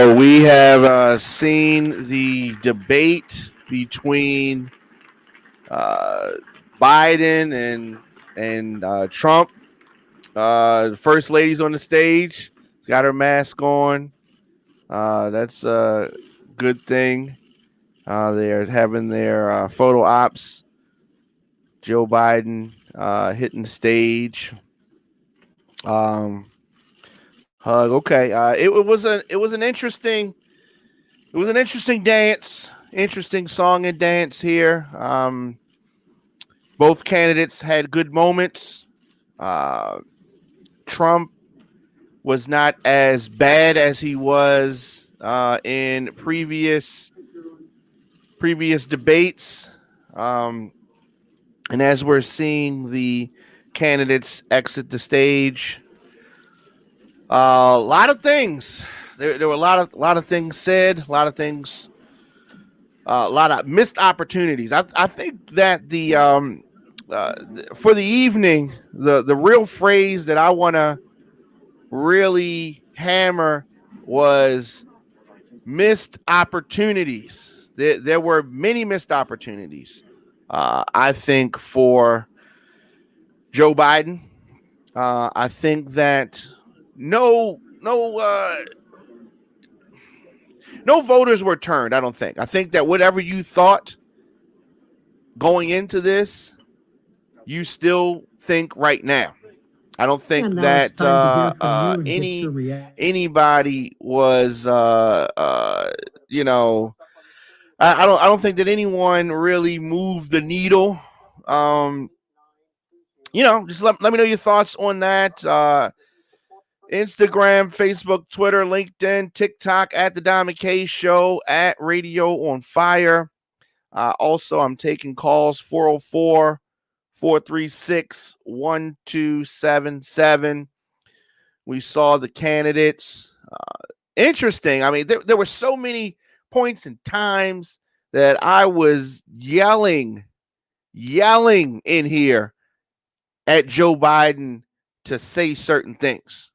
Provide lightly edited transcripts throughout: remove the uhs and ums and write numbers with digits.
We have seen the debate between uh, Biden and Trump. The first lady's on the stage. She's got her mask on. That's a good thing. They're having their photo ops. Joe Biden hitting the stage. Um, hug. Okay. It was an interesting dance. Interesting song and dance here. Both candidates had good moments. Uh, Trump was not as bad as he was in previous debates, um, and as we're seeing the candidates exit the stage, a lot of things. There were a lot of things said, a lot of things, a lot of missed opportunities. I think that for the evening, the real phrase that I want to really hammer was missed opportunities. There were many missed opportunities. I think for Joe Biden, I think that no voters were turned. I don't think. I think that whatever you thought going into this, you still think right now. I don't think And now it's that time to hear from you and get your reaction. anybody was you know I don't think that anyone really moved the needle. Um, just let me know your thoughts on that. Instagram, Facebook, Twitter, LinkedIn, TikTok at the Diamond K Show, at Radio on Fire. Also, I'm taking calls 404-436-1277. We saw the candidates. Interesting. I mean, there were so many points and times that I was yelling in here at Joe Biden to say certain things.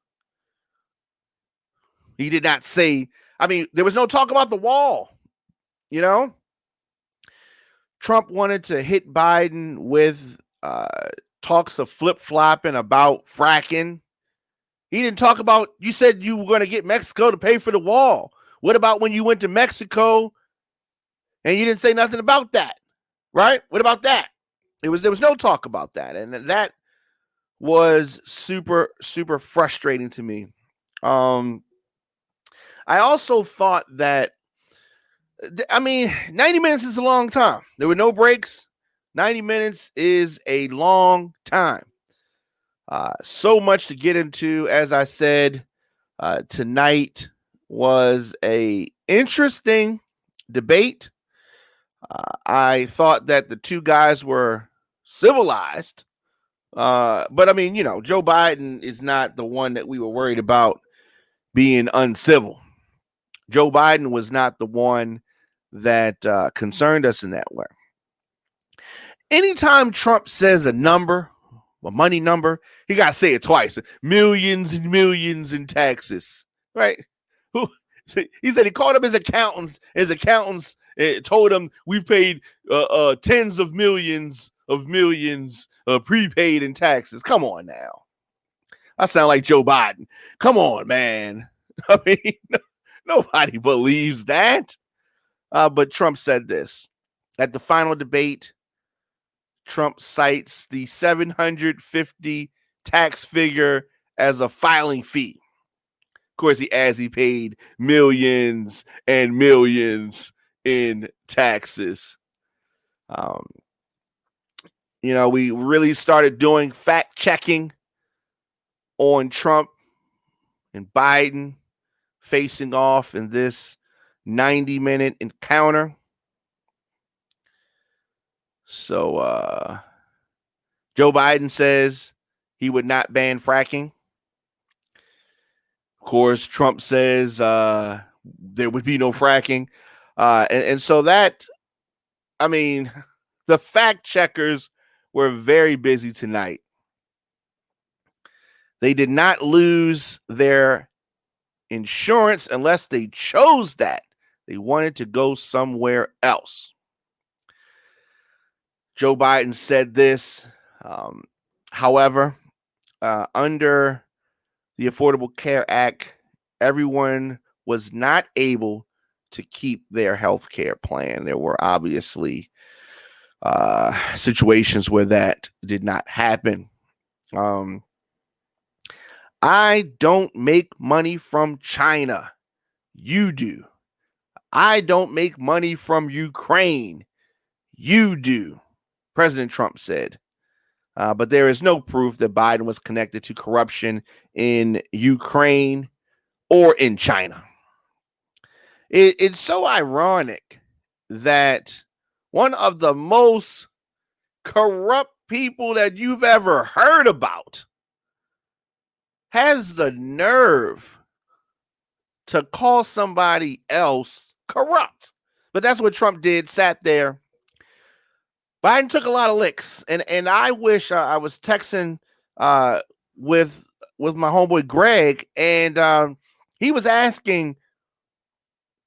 He did not say, I mean, there was no talk about the wall, you know? Trump wanted to hit Biden with talks of flip flopping about fracking. He didn't talk about, you said you were going to get Mexico to pay for the wall. What about when you went to Mexico and you didn't say nothing about that? Right? What about that? There was no talk about that. And that was super, super frustrating to me. I also thought that, I mean, 90 minutes is a long time. There were no breaks. 90 minutes is a long time. So much to get into. As I said, tonight was a interesting debate. I thought that the two guys were civilized. But I mean, Joe Biden is not the one that we were worried about being uncivil. Joe Biden was not the one that concerned us in that way. Anytime Trump says a money number, he got to say it twice. Millions and millions in taxes, right? He said he called up his accountants. His accountants told him we've paid tens of millions prepaid in taxes. Come on now. I sound like Joe Biden. Come on, man. I mean, nobody believes that. But Trump said this. At the final debate, Trump cites the 750 tax figure as a filing fee. Of course, he adds he paid millions and millions in taxes. Um, we really started doing fact checking on Trump and Biden facing off in this 90-minute encounter. So Joe Biden says he would not ban fracking. Of course, Trump says there would be no fracking. And so that, I mean, the fact checkers were very busy tonight. They did not lose their insurance unless they chose that. They wanted to go somewhere else. Joe Biden said this. However, under the Affordable Care Act, everyone was not able to keep their health care plan. There were obviously situations where that did not happen. I don't make money from China. You do. I don't make money from Ukraine. You do, President Trump said. But there is no proof that Biden was connected to corruption in Ukraine or in China. It's so ironic that one of the most corrupt people that you've ever heard about has the nerve to call somebody else corrupt. But that's what Trump did, sat there. Biden took a lot of licks, and I wish I was texting with my homeboy Greg, and he was asking,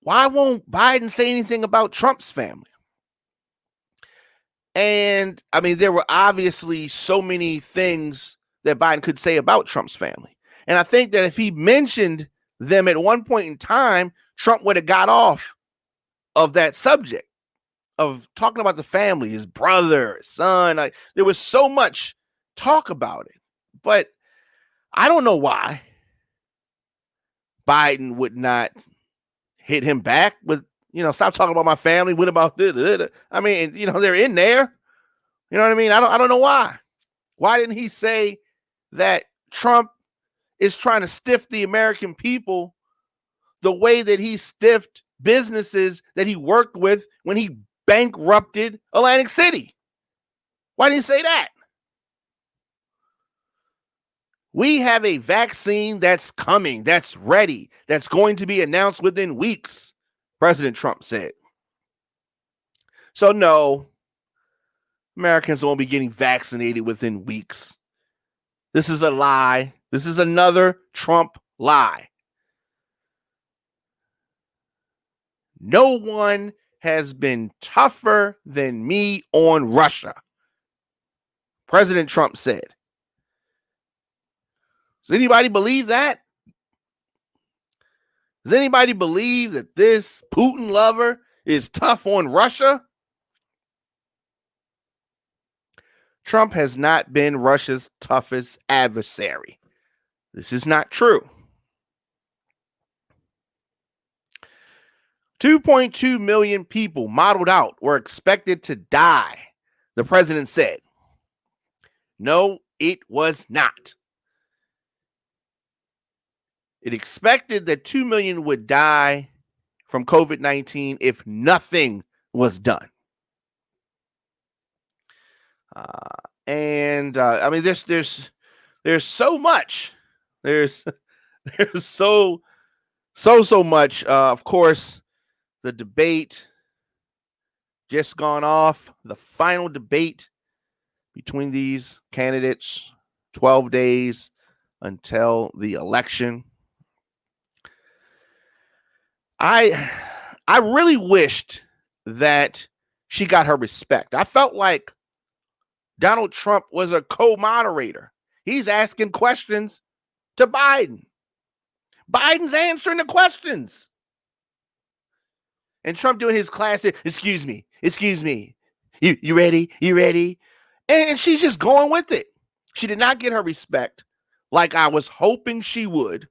why won't Biden say anything about Trump's family? And I mean, there were obviously so many things that Biden could say about Trump's family. And I think that if he mentioned them at one point in time, Trump would have got off of that subject of talking about the family, his brother, his son. Like, there was so much talk about it. But I don't know why Biden would not hit him back with, stop talking about my family. What about this? I mean, they're in there. You know what I mean? I don't know why. Why didn't he say that Trump is trying to stiff the American people the way that he stiffed businesses that he worked with when he bankrupted Atlantic City? Why didn't he say that? We have a vaccine that's coming, that's ready, that's going to be announced within weeks, President Trump said. So no, Americans won't be getting vaccinated within weeks. This is a lie. This is another Trump lie. No one has been tougher than me on Russia, President Trump said. Does anybody believe that? Does anybody believe that this Putin lover is tough on Russia? Trump has not been Russia's toughest adversary. This is not true. 2.2 million people modeled out were expected to die, the president said. No, it was not. It expected that 2 million would die from COVID-19 if nothing was done. I mean, there's so much. There's so much. Of course, the debate just gone off. The final debate between these candidates, 12 days until the election. I really wished that she got her respect. I felt like Donald Trump was a co-moderator. He's asking questions to Biden. Biden's answering the questions. And Trump doing his classic, excuse me. You ready? You ready? And she's just going with it. She did not get her respect like I was hoping she would.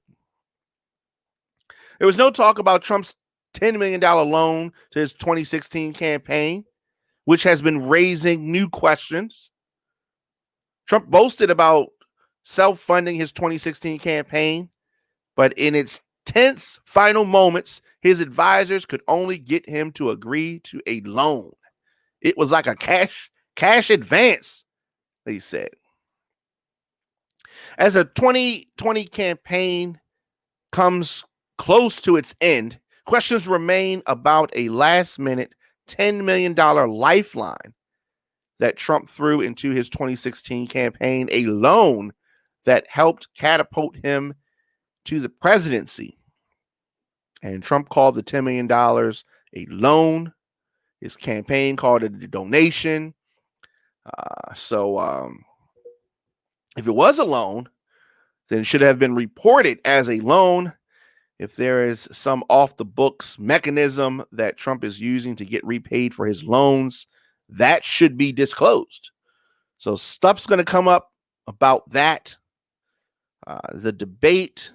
There was no talk about Trump's $10 million loan to his 2016 campaign, which has been raising new questions. Trump boasted about self-funding his 2016 campaign, but in its tense final moments, his advisors could only get him to agree to a loan. It was like a cash advance, they said. As a 2020 campaign comes close to its end, questions remain about a last-minute $10 million lifeline that Trump threw into his 2016 campaign, a loan that helped catapult him to the presidency. And Trump called the $10 million a loan. His campaign called it a donation. So if it was a loan, then it should have been reported as a loan. If there is some off the books mechanism that Trump is using to get repaid for his loans, that should be disclosed. So stuff's going to come up about that. The debate,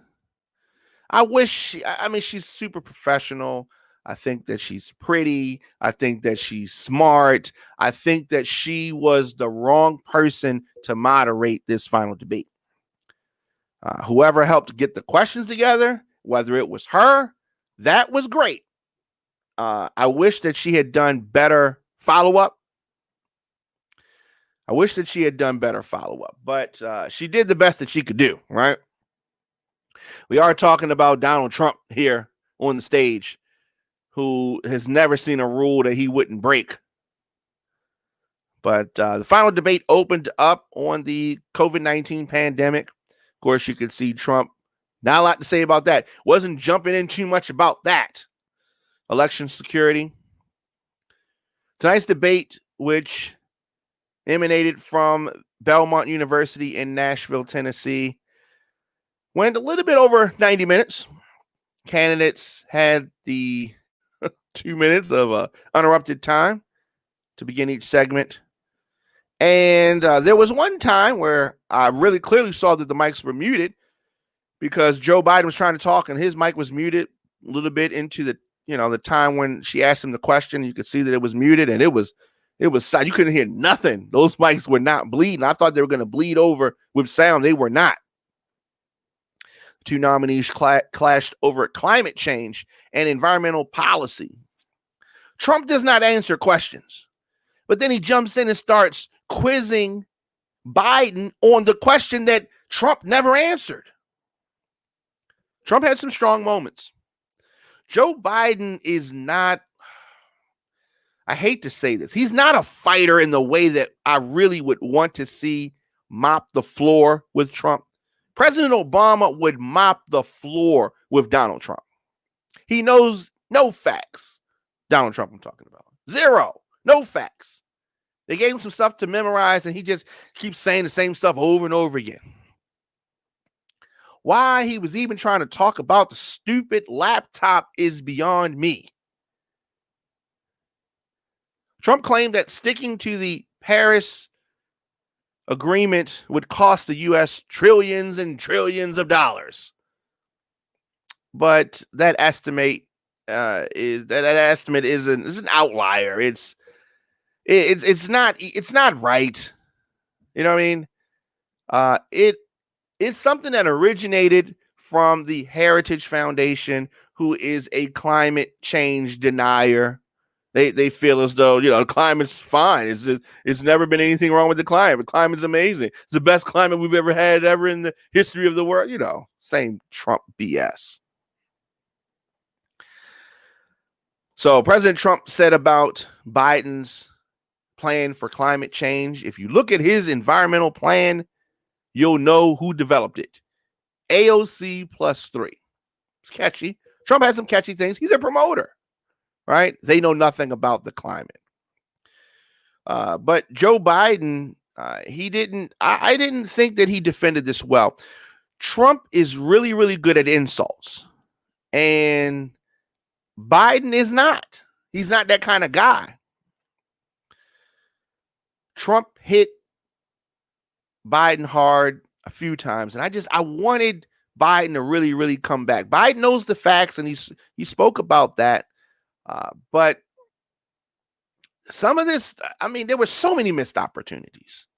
she's super professional. I think that she's pretty. I think that she's smart. I think that she was the wrong person to moderate this final debate. Whoever helped get the questions together, whether it was her, that was great. I wish that she had done better follow-up. But she did the best that she could do, right? We are talking about Donald Trump here on the stage, who has never seen a rule that he wouldn't break. But the final debate opened up on the COVID-19 pandemic. Of course, you could see Trump, not a lot to say about that. Wasn't jumping in too much about that. Election security. Tonight's debate, which emanated from Belmont University in Nashville, Tennessee, went a little bit over 90 minutes. Candidates had the 2 minutes of uninterrupted time to begin each segment. And there was one time where I really clearly saw that the mics were muted because Joe Biden was trying to talk and his mic was muted a little bit into the time when she asked him the question. You could see that it was muted, and it was you couldn't hear nothing. Those mics were not bleeding. I thought they were going to bleed over with sound. They were not. Two nominees clashed over climate change and environmental policy. Trump does not answer questions, but then he jumps in and starts quizzing Biden on the question that Trump never answered. Trump had some strong moments. Joe Biden is not, I hate to say this, he's not a fighter in the way that I really would want to see mop the floor with Trump. President Obama would mop the floor with Donald Trump. He knows no facts. Donald Trump I'm talking about. Zero. No facts. They gave him some stuff to memorize, and he just keeps saying the same stuff over and over again. Why he was even trying to talk about the stupid laptop is beyond me. Trump claimed that sticking to the Paris agreement would cost the U.S. trillions and trillions of dollars. But that estimate is an outlier. It's not right. You know what I mean? It's something that originated from the Heritage Foundation, who is a climate change denier. They feel as though, the climate's fine. It's never been anything wrong with the climate. The climate's amazing. It's the best climate we've ever had in the history of the world. Same Trump BS. So President Trump said about Biden's plan for climate change, if you look at his environmental plan, you'll know who developed it. AOC +3. It's catchy. Trump has some catchy things. He's a promoter, right? They know nothing about the climate. But Joe Biden, I didn't think that he defended this well. Trump is really, really good at insults. And Biden is not. He's not that kind of guy. Trump hit Biden hard a few times, and I wanted Biden to really, really come back. Biden knows the facts, and he spoke about that. But some of this, there were so many missed opportunities.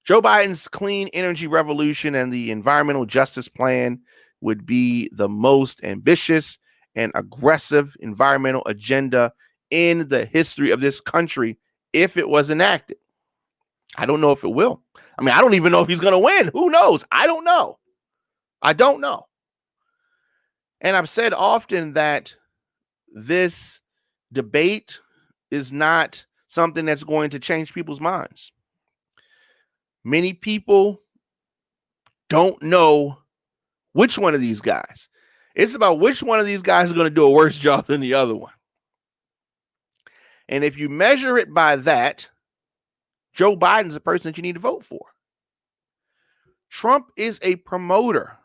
Joe Biden's clean energy revolution and the environmental justice plan would be the most ambitious and aggressive environmental agenda in the history of this country if it was enacted. I don't know if it will. I don't even know if he's going to win. Who knows? I don't know. And I've said often that this debate is not something that's going to change people's minds. Many people don't know which one of these guys. It's about which one of these guys is going to do a worse job than the other one. And if you measure it by that, Joe Biden's the person that you need to vote for. Trump is a promoter,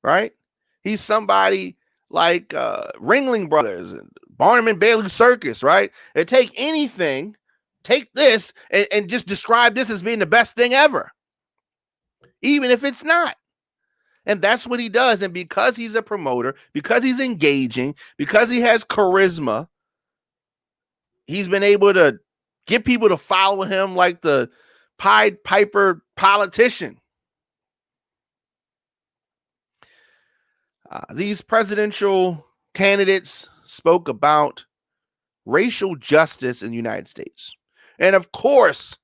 right? He's somebody like Ringling Brothers and Barnum and Bailey Circus, right? They take anything, take this, and just describe this as being the best thing ever, even if it's not. And that's what he does. And because he's a promoter, because he's engaging, because he has charisma, he's been able to get people to follow him like the Pied Piper politician. These presidential candidates spoke about racial justice in the United States. And of course,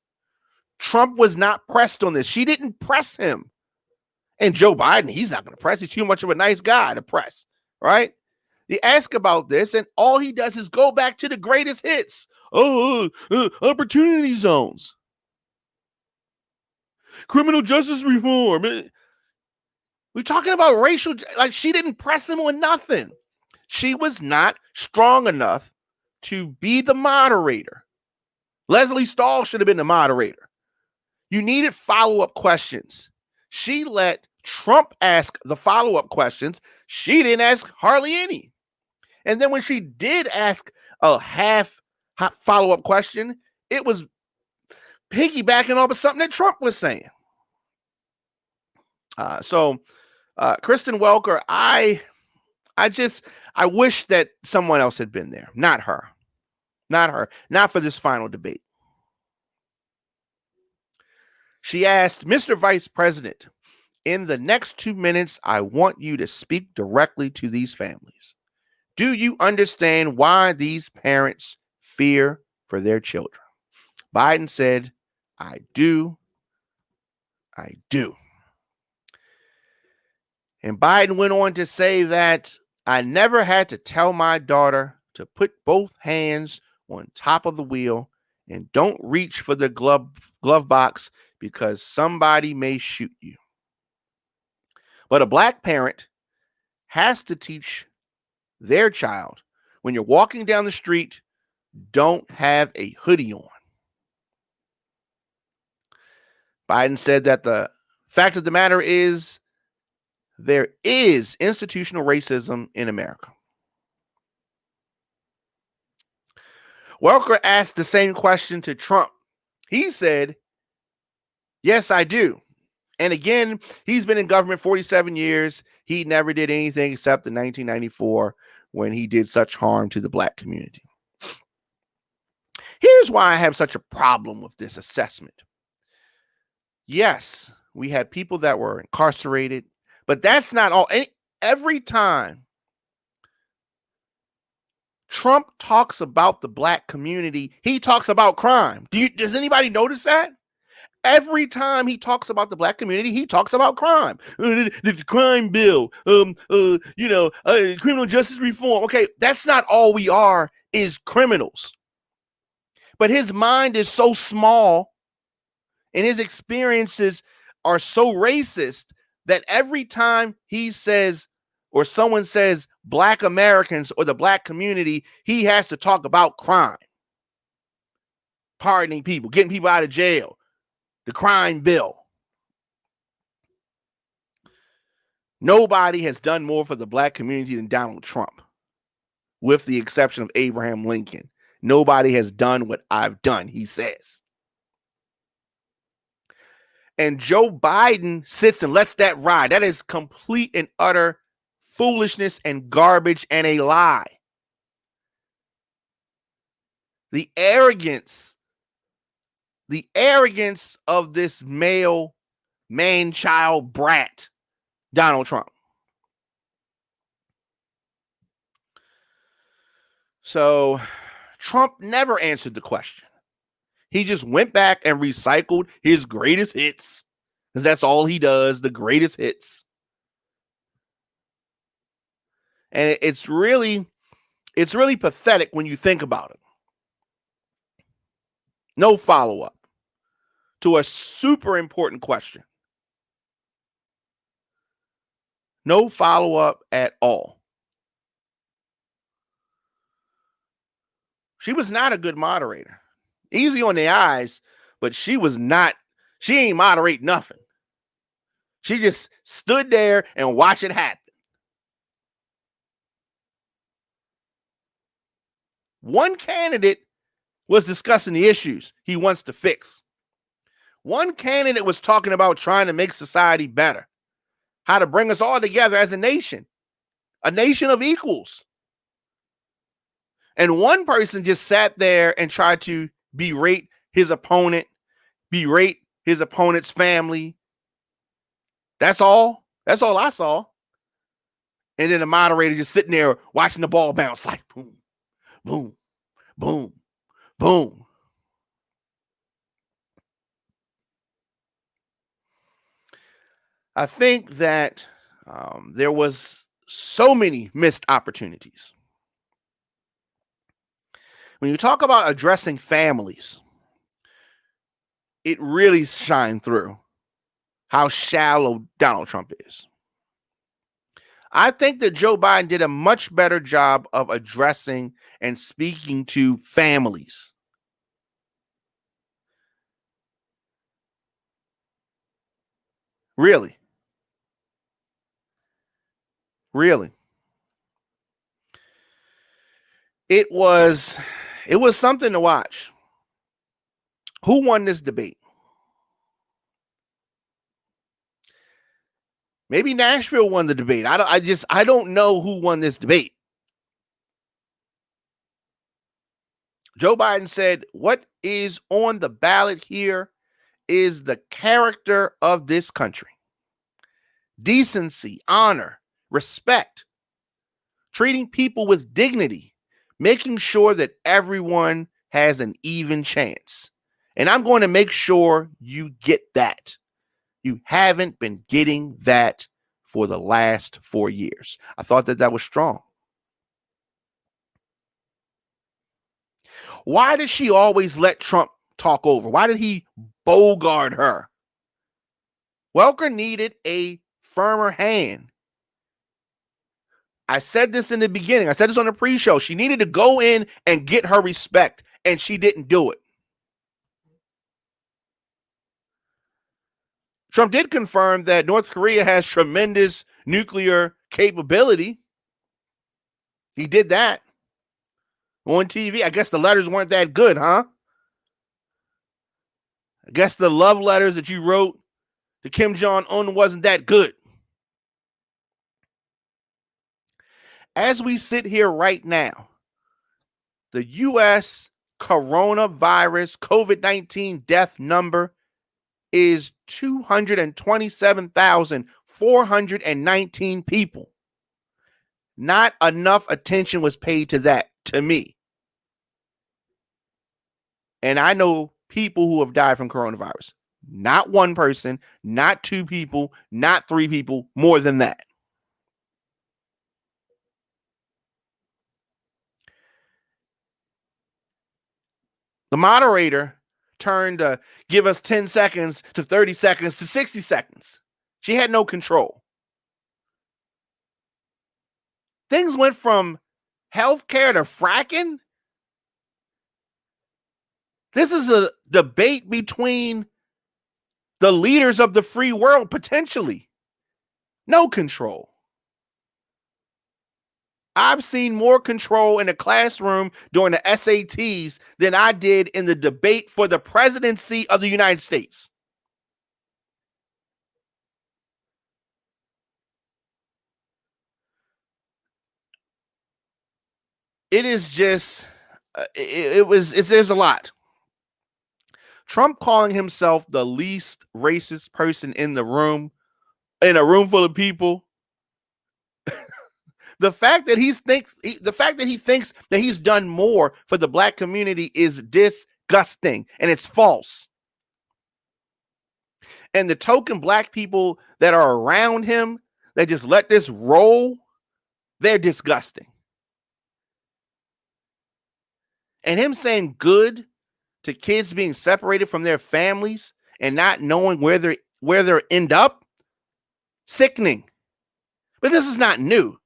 Trump was not pressed on this. She didn't press him. And Joe Biden, he's not going to press. He's too much of a nice guy to press, right? They ask about this, and all he does is go back to the greatest hits. Opportunity zones. Criminal justice reform. We're talking about racial, like she didn't press him on nothing. She was not strong enough to be the moderator. Leslie Stahl should have been the moderator. You needed follow-up questions. She let Trump ask the follow-up questions. She didn't ask hardly any. And then when she did ask a half follow-up question, it was piggybacking off of something that Trump was saying. Kristen Welker, I wish that someone else had been there. Not her. Not for this final debate. She asked, Mr. Vice President, in the next 2 minutes, I want you to speak directly to these families. Do you understand why these parents fear for their children? Biden said, I do. I do. And Biden went on to say that I never had to tell my daughter to put both hands on top of the wheel and don't reach for the glove box because somebody may shoot you. But a black parent has to teach their child, when you're walking down the street, don't have a hoodie on. Biden said that the fact of the matter is there is institutional racism in America. Welker asked the same question to Trump. He said, yes, I do. And again, he's been in government 47 years. He never did anything except in 1994 when he did such harm to the black community. Here's why I have such a problem with this assessment. Yes, we had people that were incarcerated, but that's not all. Every time Trump talks about the black community, he talks about crime. Does anybody notice that? Every time he talks about the black community, he talks about crime. The crime bill, criminal justice reform. Okay, that's not all we are, is criminals. But his mind is so small and his experiences are so racist that every time he says or someone says black Americans or the black community, he has to talk about crime. Pardoning people, getting people out of jail. The crime bill. Nobody has done more for the black community than Donald Trump, with the exception of Abraham Lincoln. Nobody has done what I've done, he says. And Joe Biden sits and lets that ride. That is complete and utter foolishness and garbage and a lie. The arrogance of this male man-child brat, Donald Trump. So Trump never answered the question. He just went back and recycled his greatest hits, because that's all he does, the greatest hits. And it's really pathetic when you think about it. No follow-up to a super important question. No follow-up at all. She was not a good moderator. Easy on the eyes, but she ain't moderate nothing. She just stood there and watched it happen. One candidate was discussing the issues he wants to fix. One candidate was talking about trying to make society better, how to bring us all together as a nation of equals. And one person just sat there and tried to berate his opponent, berate his opponent's family. That's all. That's all I saw. And then the moderator just sitting there watching the ball bounce like boom, boom, boom, boom. I think that there was so many missed opportunities. When you talk about addressing families, it really shined through how shallow Donald Trump is. I think that Joe Biden did a much better job of addressing and speaking to families. Really. Really. It was something to watch. Who won this debate? Maybe Nashville won the debate. I don't know who won this debate. Joe Biden said, what is on the ballot here is the character of this country. Decency, honor, respect, treating people with dignity, making sure that everyone has an even chance. And I'm going to make sure you get that. You haven't been getting that for the last 4 years. I thought that was strong. Why did she always let Trump talk over? Why did he bogart her? Welker needed a firmer hand. I said this in the beginning. I said this on the pre-show. She needed to go in and get her respect, and she didn't do it. Trump did confirm that North Korea has tremendous nuclear capability. He did that on TV. I guess the letters weren't that good, huh? I guess the love letters that you wrote to Kim Jong-un wasn't that good. As we sit here right now, the U.S. coronavirus COVID-19 death number is 227,419 people. Not enough attention was paid to that, to me. And I know people who have died from coronavirus. Not one person, not two people, not three people, more than that. The moderator turned to give us 10 seconds to 30 seconds to 60 seconds. She had no control. Things went from healthcare to fracking. This is a debate between the leaders of the free world, potentially. No control. I've seen more control in the classroom during the SATs than I did in the debate for the presidency of the United States. It is just, there's a lot. Trump calling himself the least racist person in a room full of people. The fact that he thinks that he's done more for the black community is disgusting, and it's false. And the token black people that are around him that just let this roll, they're disgusting. And him saying good to kids being separated from their families and not knowing where they end up, sickening. But this is not new.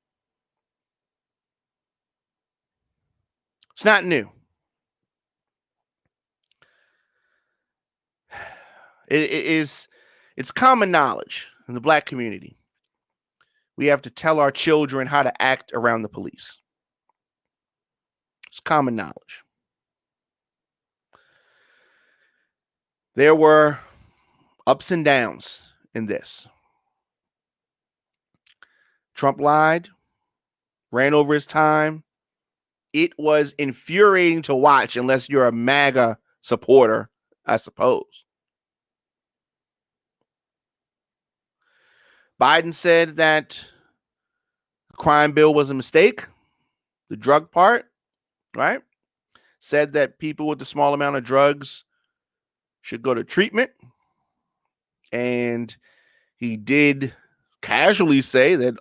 It's not new. It's common knowledge in the black community. We have to tell our children how to act around the police. It's common knowledge. There were ups and downs in this. Trump lied, ran over his time. It was infuriating to watch unless you're a MAGA supporter, I suppose. Biden said that the crime bill was a mistake, the drug part, right? Said that people with a small amount of drugs should go to treatment. And he did casually say that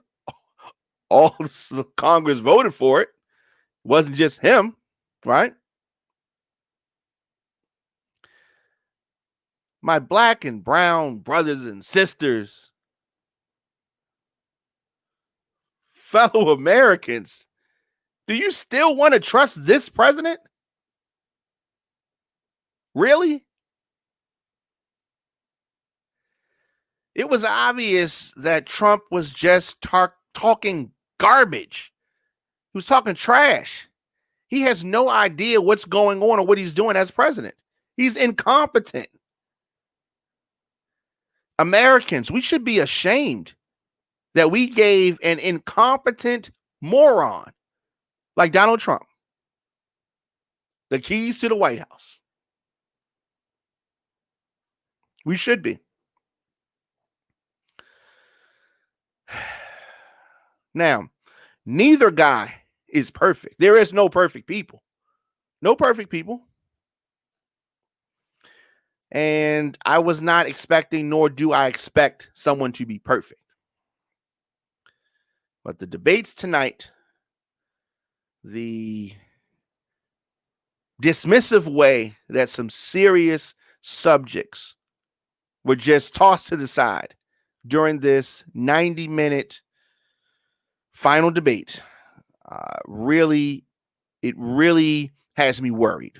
all the Congress voted for it. It wasn't just him, right? My black and brown brothers and sisters, fellow Americans, do you still want to trust this president? Really? It was obvious that Trump was just talking garbage. He was talking trash. He has no idea what's going on or what he's doing as president. He's incompetent. Americans, we should be ashamed that we gave an incompetent moron like Donald Trump the keys to the White House. We should be. Now, neither guy is perfect. There is no perfect people. No perfect people. And I was not expecting, nor do I expect someone to be perfect. But the debates tonight, the dismissive way that some serious subjects were just tossed to the side during this 90-minute final debate, really has me worried.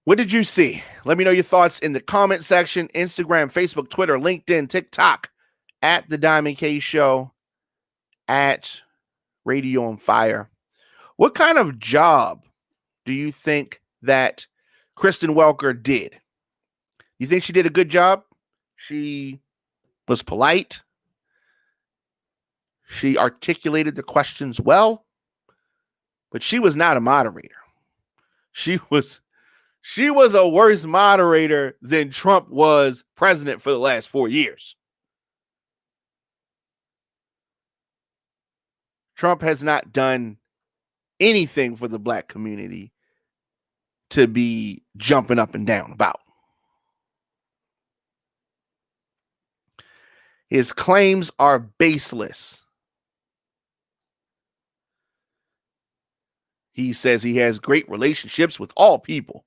What did you see? Let me know your thoughts in the comment section. Instagram, Facebook, Twitter, LinkedIn, TikTok, at The Diamond K Show, at Radio on Fire. What kind of job do you think that Kristen Welker did? You think she did a good job? She was polite. She articulated the questions well, but she was not a moderator. She was a worse moderator than Trump was president for the last 4 years. Trump has not done anything for the black community to be jumping up and down about. His claims are baseless. He says he has great relationships with all people.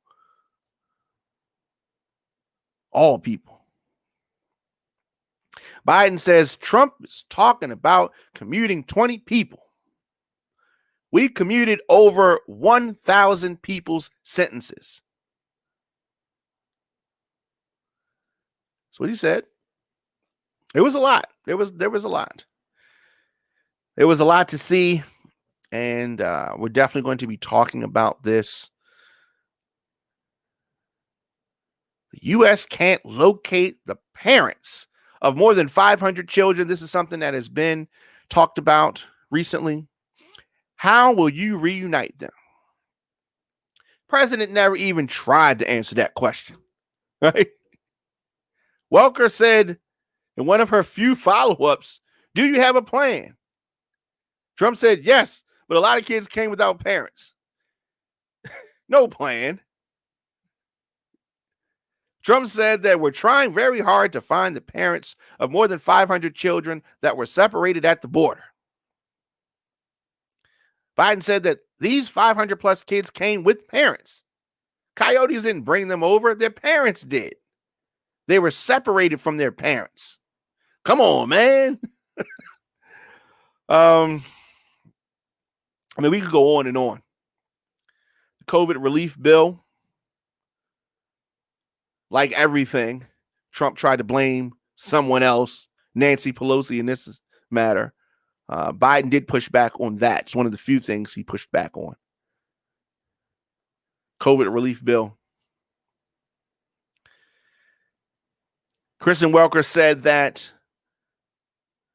All people. Biden says Trump is talking about commuting 20 people. We commuted over 1,000 people's sentences. That's what he said. It was a lot. There was a lot. There was a lot to see, and we're definitely going to be talking about this. The U.S. can't locate the parents of more than 500 children. This is something that has been talked about recently. How will you reunite them? President never even tried to answer that question, right? Welker said in one of her few follow-ups, do you have a plan? Trump said, yes, but a lot of kids came without parents. No plan. Trump said that we're trying very hard to find the parents of more than 500 children that were separated at the border. Biden said that these 500 plus kids came with parents. Coyotes didn't bring them over. Their parents did. They were separated from their parents. Come on, man. I mean, we could go on and on. The COVID relief bill, like everything, Trump tried to blame someone else, Nancy Pelosi in this matter. Biden did push back on that. It's one of the few things he pushed back on. COVID relief bill. Kristen Welker said that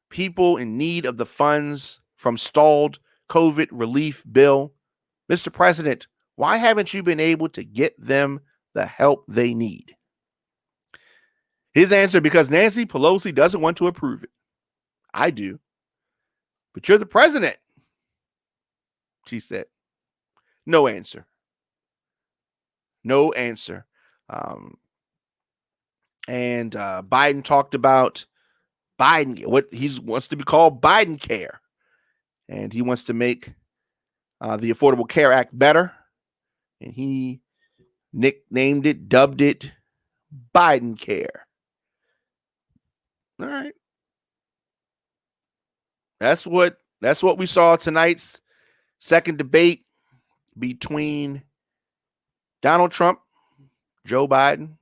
people in need of the funds from stalled COVID relief bill, Mr. President, why haven't you been able to get them the help they need? His answer, because Nancy Pelosi doesn't want to approve it. I do. But you're the president, she said. No answer. No answer. And Biden talked about what he wants to be called Biden Care. And he wants to make the Affordable Care Act better. And he nicknamed it, dubbed it Biden Care. All right. That's what we saw tonight's second debate between Donald Trump, Joe Biden.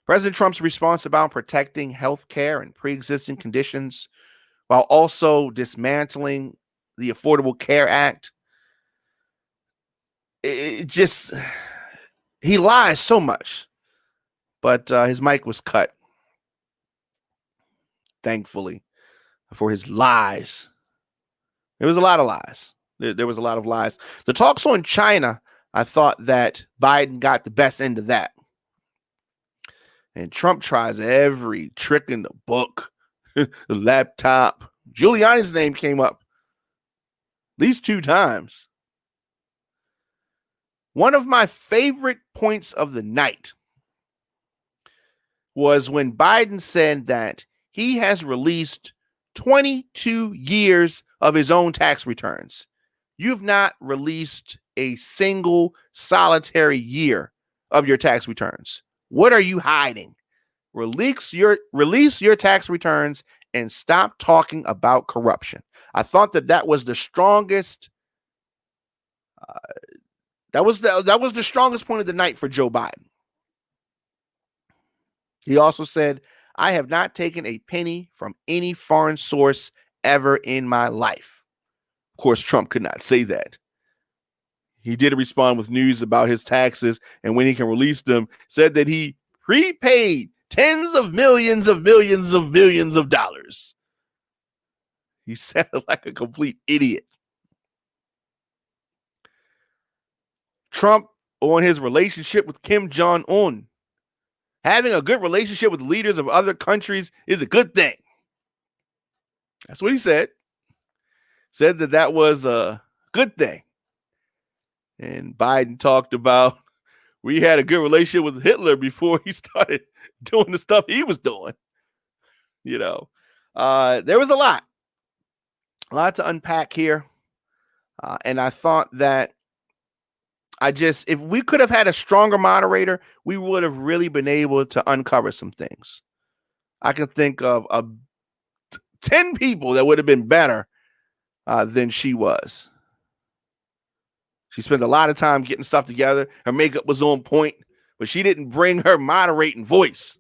President Trump's response about protecting health care and pre-existing conditions while also dismantling the Affordable Care Act. He lies so much, but his mic was cut, thankfully, for his lies. There was a lot of lies. There was a lot of lies. The talks on China, I thought that Biden got the best end of that. And Trump tries every trick in the book, the laptop. Giuliani's name came up at least 2 times. One of my favorite points of the night was when Biden said that he has released 22 years of his own tax returns. You've not released a single solitary year of your tax returns. What are you hiding? Release your tax returns and stop talking about corruption. I thought that was the strongest. That was the strongest point of the night for Joe Biden. He also said, I have not taken a penny from any foreign source ever in my life. Of course, Trump could not say that. He did respond with news about his taxes and when he can release them, said that he prepaid tens of millions of dollars. He sounded like a complete idiot. Trump on his relationship with Kim Jong-un. Having a good relationship with leaders of other countries is a good thing. That's what he said. Said that was a good thing. And Biden talked about we had a good relationship with Hitler before he started doing the stuff he was doing. You know, there was a lot to unpack here. And I thought that if we could have had a stronger moderator, we would have really been able to uncover some things. I can think of 10 people that would have been better than she was. She spent a lot of time getting stuff together. Her makeup was on point, but she didn't bring her moderating voice.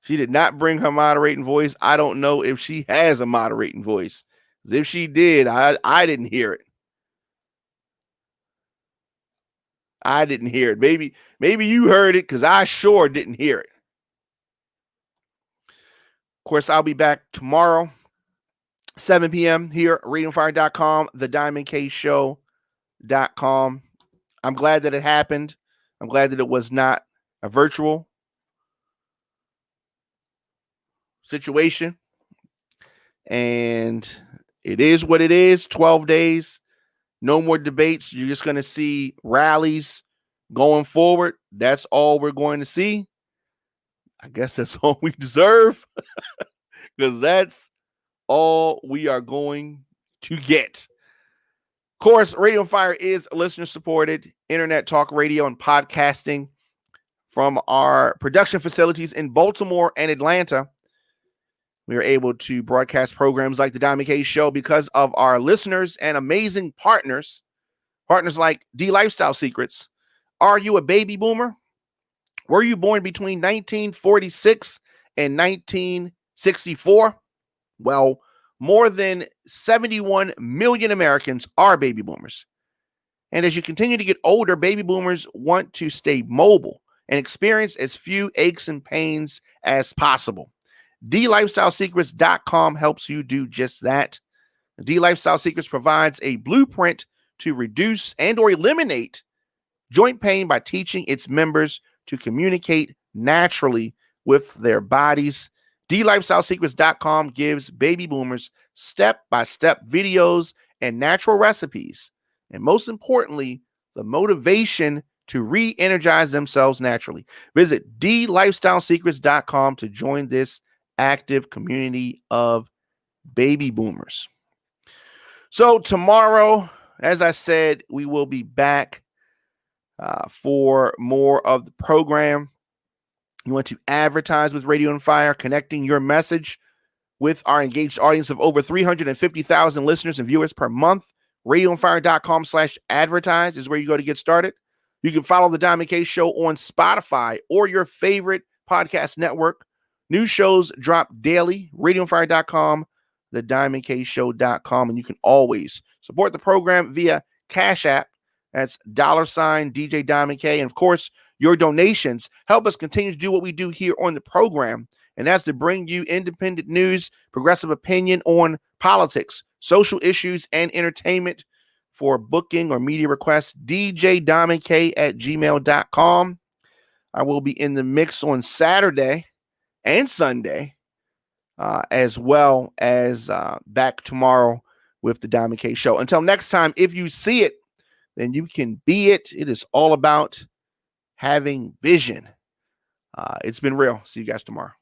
She did not bring her moderating voice. I don't know if she has a moderating voice. If she did, I didn't hear it. I didn't hear it. Maybe you heard it because I sure didn't hear it. Of course, I'll be back tomorrow, 7 p.m. here at RadiantFire.com, thediamondkshow.com. I'm glad that it happened. I'm glad that it was not a virtual situation. And it is what it is, 12 days. No more debates. You're just going to see rallies going forward. That's all we're going to see. I guess that's all we deserve because that's all we are going to get. Of course, Radio Fire is listener supported internet talk radio and podcasting from our production facilities in Baltimore and Atlanta. We are able to broadcast programs like the Diamond K Show because of our listeners and amazing partners. Partners like D Lifestyle Secrets. Are you a baby boomer? Were you born between 1946 and 1964? Well, more than 71 million Americans are baby boomers. And as you continue to get older, baby boomers want to stay mobile and experience as few aches and pains as possible. DLifestyleSecrets.com helps you do just that. D Lifestyle Secrets provides a blueprint to reduce and or eliminate joint pain by teaching its members to communicate naturally with their bodies. DLifestyleSecrets.com gives baby boomers step-by-step videos and natural recipes, and most importantly, the motivation to re-energize themselves naturally. Visit DLifestyleSecrets.com to join this active community of baby boomers. So tomorrow, as I said, we will be back for more of the program. You want to advertise with Radio on Fire, connecting your message with our engaged audience of over 350,000 listeners and viewers per month. RadioonFire.com/advertise is where you go to get started. You can follow the Diamond K Show on Spotify or your favorite podcast network. New shows drop daily. RadioonFire.com, thediamondkshow.com, and you can always support the program via Cash App. That's $ DJ Diamond K. And of course, your donations help us continue to do what we do here on the program. And that's to bring you independent news, progressive opinion on politics, social issues, and entertainment. For booking or media requests, djdiamondk@gmail.com. I will be in the mix on Saturday and Sunday, as well as back tomorrow with the Diamond K Show. Until next time, if you see it, then you can be it. It is all about having vision. It's been real. See you guys tomorrow.